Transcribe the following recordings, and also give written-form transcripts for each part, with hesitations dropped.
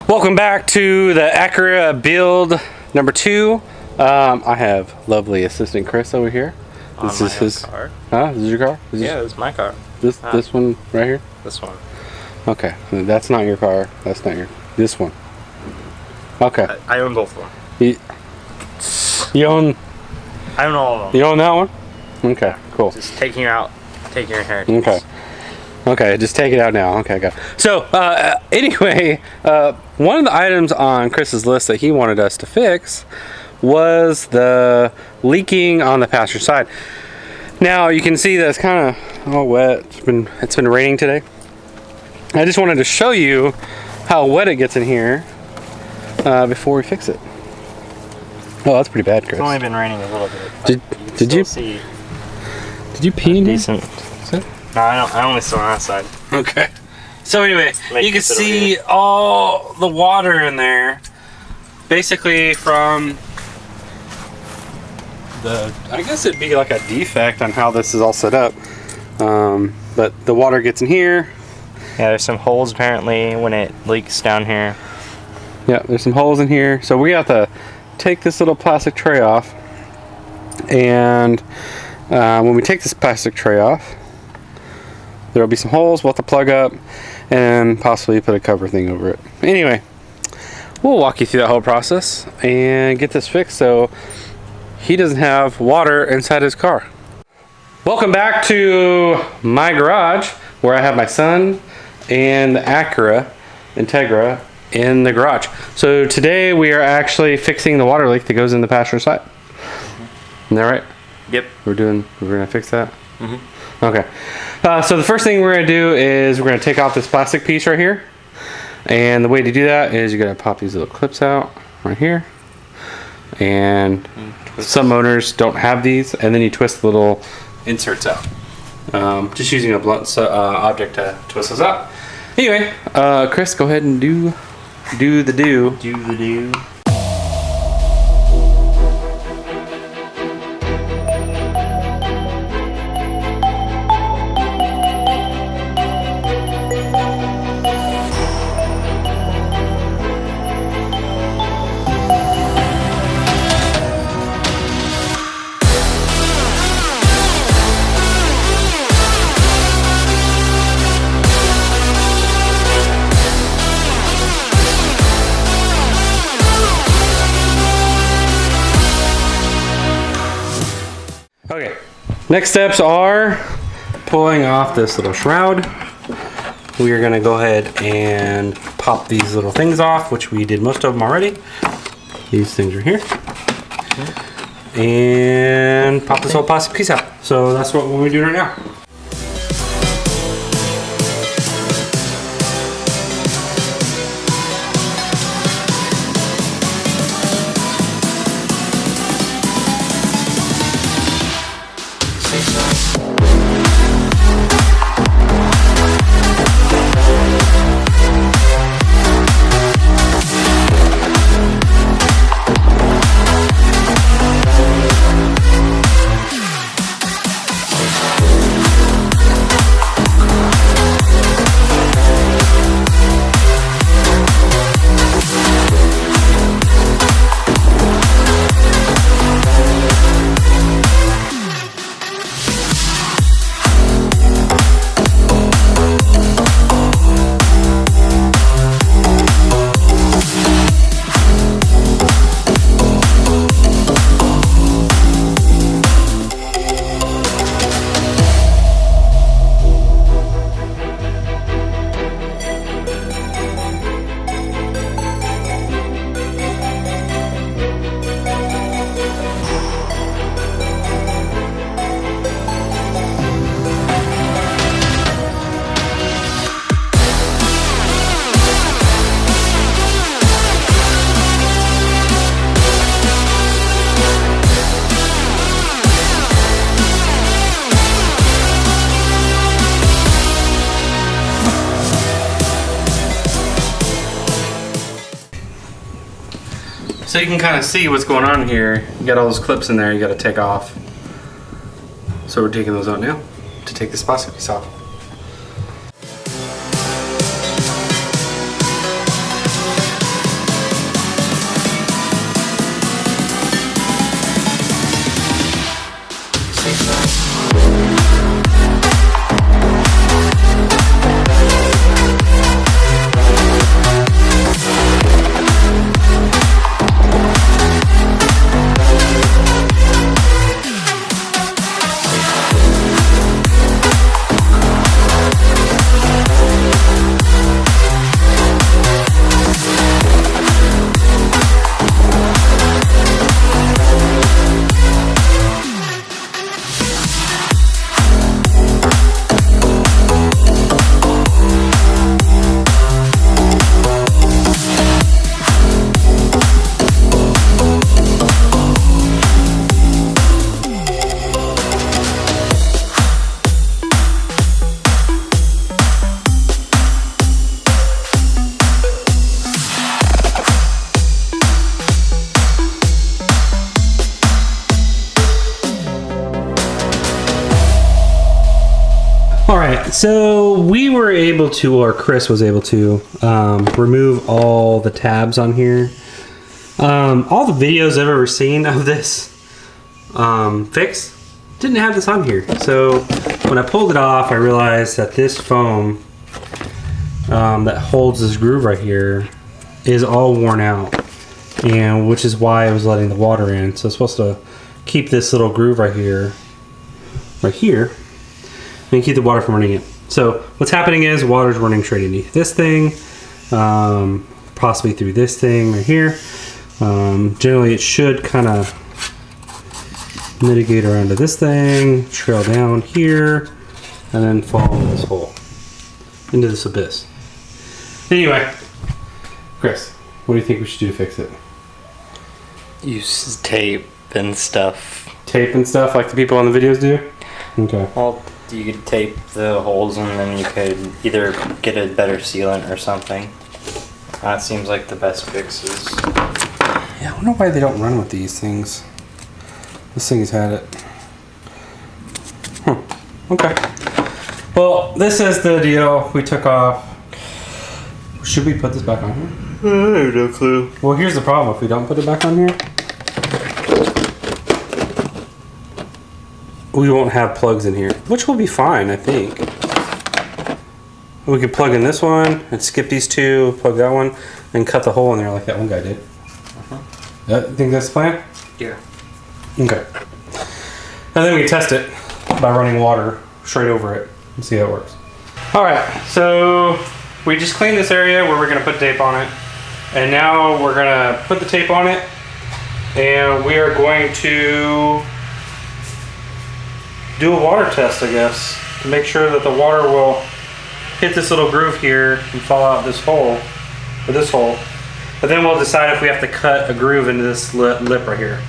Welcome back to the Acura build number 2. I have lovely assistant Chris over here. This is his car. Huh? This is your car? Yeah, this is my car. This one right here? This one. Okay, that's not your car. That's not your. This one. Okay. I own both of them. You own. I own all of them. You own that one? Okay, cool. Just taking your inheritance. Okay. Okay, just take it out now. Okay, got it. So, anyway, one of the items on Chris's list that he wanted us to fix was the leaking on the passenger side. Now, you can see that it's kind of all wet. It's been raining today. I just wanted to show you how wet it gets in here before we fix it. Oh, that's pretty bad, Chris. It's only been raining a little bit. Did you pee in decent? No, I only saw on that side. Okay. So anyway, you can see all the water in there, basically from the, I guess it'd be like a defect on how this is all set up. But the water gets in here. Yeah, there's some holes apparently when it leaks down here. Yeah, there's some holes in here. So we have to take this little plastic tray off. And when we take this plastic tray off, there'll be some holes we'll have to plug up and possibly put a cover thing over it. Anyway, we'll walk you through that whole process and get this fixed so he doesn't have water inside his car. Welcome back to my garage where I have my son and the Acura Integra in the garage. So today we are actually fixing the water leak that goes in the passenger side. Isn't that right? Yep. We're gonna fix that? Mm-hmm. Okay. So the first thing we're going to do is we're going to take off this plastic piece right here. And the way to do that is you're going to pop these little clips out right here. And some owners don't have these. And then you twist the little inserts out. Just using a blunt object to twist those out. Anyway, Chris, go ahead and do the do. Do the do. Okay, next steps are pulling off this little shroud. We are going to go ahead and pop these little things off, which we did most of them already. These things are here. And pop this whole plastic piece out. So that's what we're doing right now. So you can kind of see what's going on here. You got all those clips in there you got to take off. So we're taking those out now to take this plastic piece off. So we were able to, or Chris was able to, remove all the tabs on here. All the videos I've ever seen of this fix didn't have this on here. So when I pulled it off, I realized that this foam that holds this groove right here is all worn out, and which is why I was letting the water in. So it's supposed to keep this little groove right here, and keep the water from running in. So what's happening is water's running straight into this thing, possibly through this thing right here. Generally it should kind of mitigate around to this thing, trail down here, and then fall into this hole, into this abyss. Anyway, Chris, what do you think we should do to fix it? Use tape and stuff. Tape and stuff like the people on the videos do? Okay. Well, you could tape the holes and then you could either get a better sealant or something. That seems like the best fixes. Yeah, I wonder why they don't run with these things. This thing has had it. Okay. Well, this is the deal we took off. Should we put this back on here? I have no clue. Well, here's the problem. If we don't put it back on here, we won't have plugs in here, which will be fine, I think. We could plug in this one and skip these two, plug that one, and cut the hole in there like that one guy did. You think that's the plan? Yeah. Okay. And then we can test it by running water straight over it and see how it works. All right, so we just cleaned this area where we're gonna put tape on it. And now we're gonna put the tape on it, and we are going to do a water test, I guess, to make sure that the water will hit this little groove here and fall out this hole, or this hole. But then we'll decide if we have to cut a groove into this lip right here.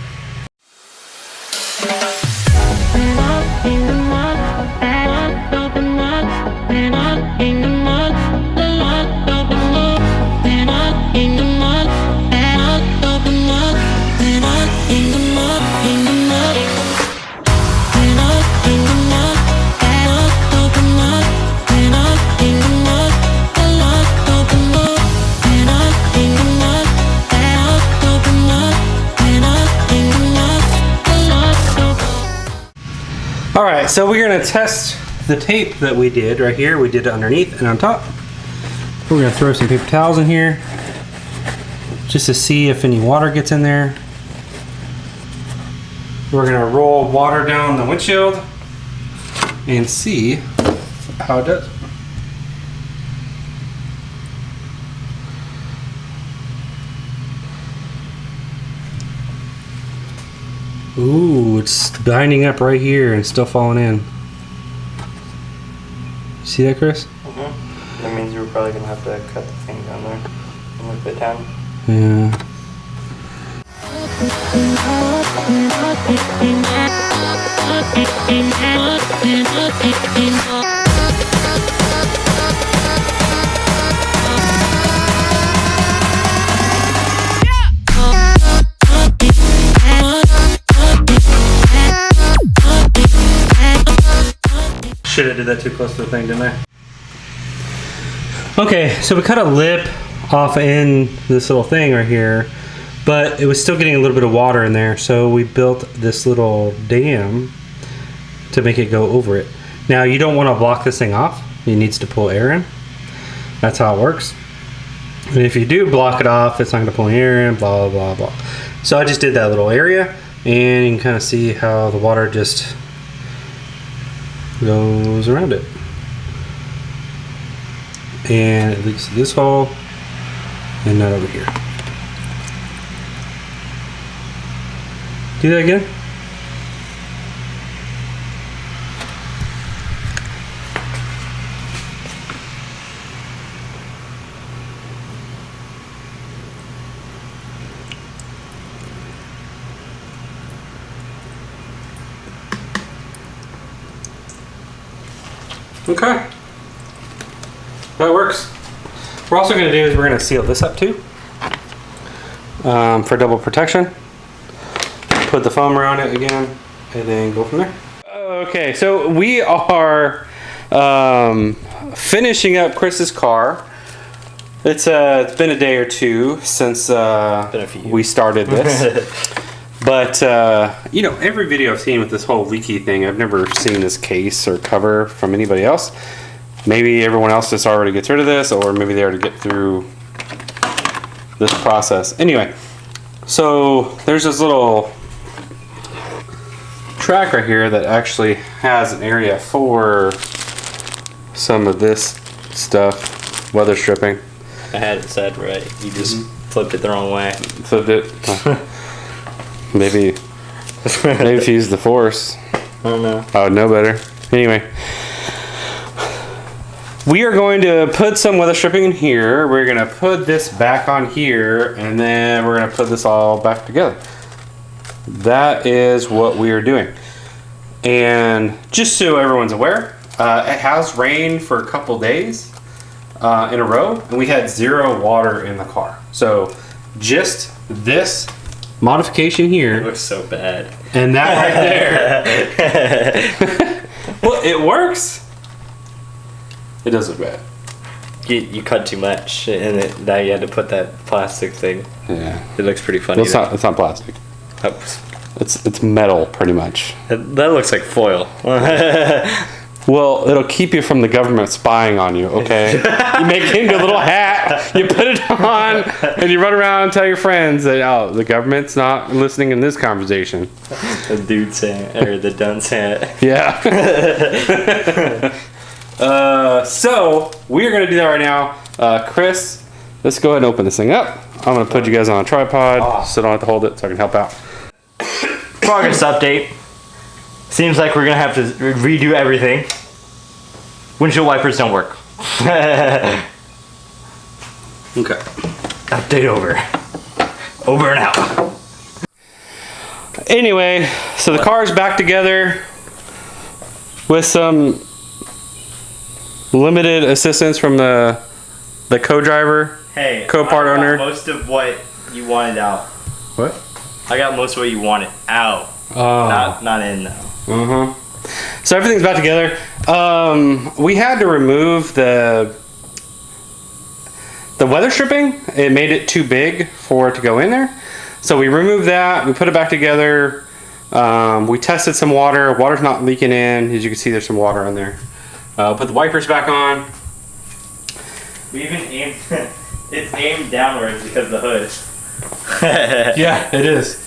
Alright, so we're going to test the tape that we did right here. We did it underneath and on top. We're going to throw some paper towels in here just to see if any water gets in there. We're going to roll water down the windshield and see how it does. Ooh, it's binding up right here and still falling in. See that, Chris? Mm-hmm. That means you're probably gonna have to cut the thing down there and whip it down. Yeah. Shit, I did that too close to the thing, didn't I? Okay, so we cut a lip off in this little thing right here, but it was still getting a little bit of water in there, so we built this little dam to make it go over it. Now, you don't want to block this thing off. It needs to pull air in. That's how it works. And if you do block it off, it's not going to pull any air in, blah, blah, blah, blah. So I just did that little area, and you can kind of see how the water just goes around it. And it leaks to this hole and not over here. Do that again. Okay, that works. We're also going to do is we're going to seal this up too, for double protection. Put the foam around it again, and then go from there. Okay, so we are Finishing up Chris's car. It's been a day or two since we started this. But, you know, every video I've seen with this whole leaky thing, I've never seen this case or cover from anybody else. Maybe everyone else just already gets rid of this, or maybe they already get through this process. Anyway, so there's this little track right here that actually has an area for some of this stuff, weather stripping. I had it set right. You just flipped it the wrong way. Flipped it. Maybe if you use the force. I don't know. I would know better. Anyway, we are going to put some weather stripping in here. We're going to put this back on here, and then we're going to put this all back together. That is what we are doing. And just so everyone's aware, it has rained for a couple days in a row, and we had 0 water in the car. So just this modification here. It looks so bad. And that right there. Well, it works. It does look bad. You cut too much, and now you had to put that plastic thing. Yeah. It looks pretty funny. Well, it's not plastic. It's metal, pretty much. That looks like foil. Well, it'll keep you from the government spying on you, okay? You make it into a little hat, you put it on, and you run around and tell your friends that, oh, the government's not listening in this conversation. The dude's hat, or the dunce hat. Yeah. So, we're going to do that right now. Chris, let's go ahead and open this thing up. I'm going to put you guys on a tripod so I don't have to hold it so I can help out. Progress update. Seems like we're gonna have to redo everything. Windshield wipers don't work. Okay. Update over. Over and out. Anyway, so the car's back together with some limited assistance from the co-driver, Hey, co-part I got owner. most of what you wanted out. What? I got most of what you wanted out. Oh. Not in though. So everything's back together. We had to remove the weather stripping. It made it too big for it to go in there. So we removed that. We put it back together. We tested some water. Water's not leaking in. As you can see, there's some water in there. Put the wipers back on. We even aimed. It's aimed downwards because of the hood. Yeah, it is.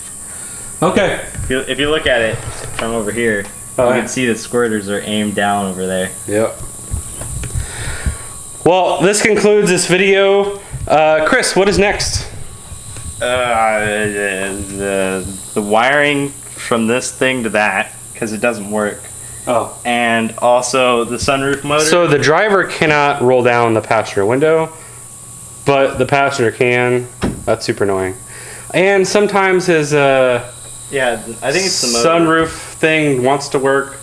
Okay. If you look at it from over here, you can see the squirters are aimed down over there. Yep. Well, this concludes this video. Chris, what is next? The wiring from this thing to that, because it doesn't work. Oh. And also the sunroof motor. So the driver cannot roll down the passenger window, but the passenger can. That's super annoying. And sometimes his yeah, I think it's the motor. sunroof thing wants to work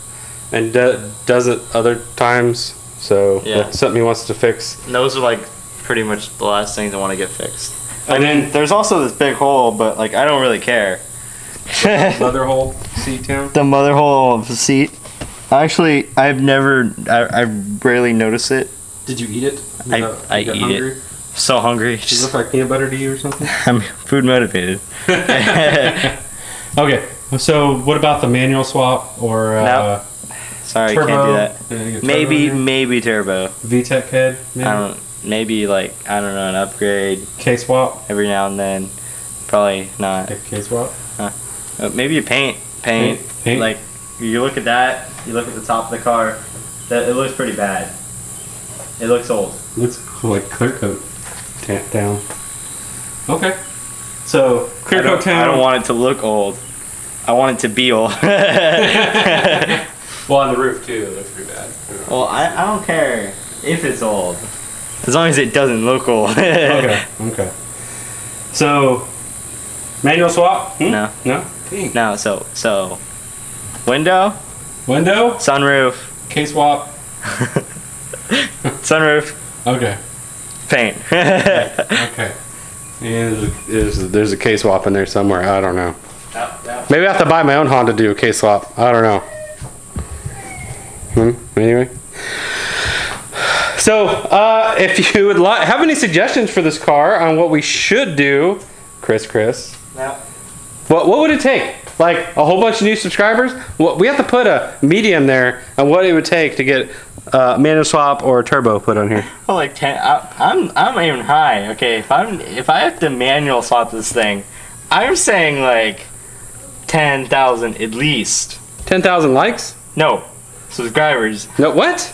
and does it other times. So Yeah. that's something he wants to fix. And those are like pretty much the last things I want to get fixed. And then There's also this big hole, but like I don't really care. mother hole seat down. The mother hole of the seat. Actually, I rarely notice it. Did you eat it? I eat it. So hungry. Does it look like peanut butter to you or something? I'm food motivated. Okay, so what about the manual swap or Nope. Sorry, turbo? can't do that. Yeah, you get Maybe turbo in maybe turbo. there? VTEC head? Maybe? Maybe like I don't know, an upgrade K-swap? every now and then. Probably not. K-swap? Maybe a paint. Paint? Like you look at that, you look at the top of the car. That it looks pretty bad. It looks old. Looks like clear coat down. Okay. So clear coat down. I don't want it to look old. I want it to be old. Well, on the roof too, it looks pretty bad. Well, I don't care if it's old, as long as it doesn't look old. Okay. Okay. So manual swap? No. No. No. So window, Window. sunroof, K-swap. sunroof, Okay. paint. Okay. And there's a K-swap in there somewhere. I don't know. Maybe I have to buy my own Honda to do a K-swap. I don't know. Anyway. So, if you would have any suggestions for this car on what we should do, Chris, No. what would it take? Like a whole bunch of new subscribers? Well, we have to put a medium there on what it would take to get manual swap or turbo put on here. Oh, like 10. I'm aiming high. Okay, if I have to manual swap this thing, I'm saying like 10,000 at least. 10,000 likes? No, subscribers. No, what?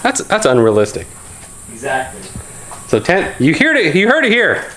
That's unrealistic. Exactly. So 10. You heard it here.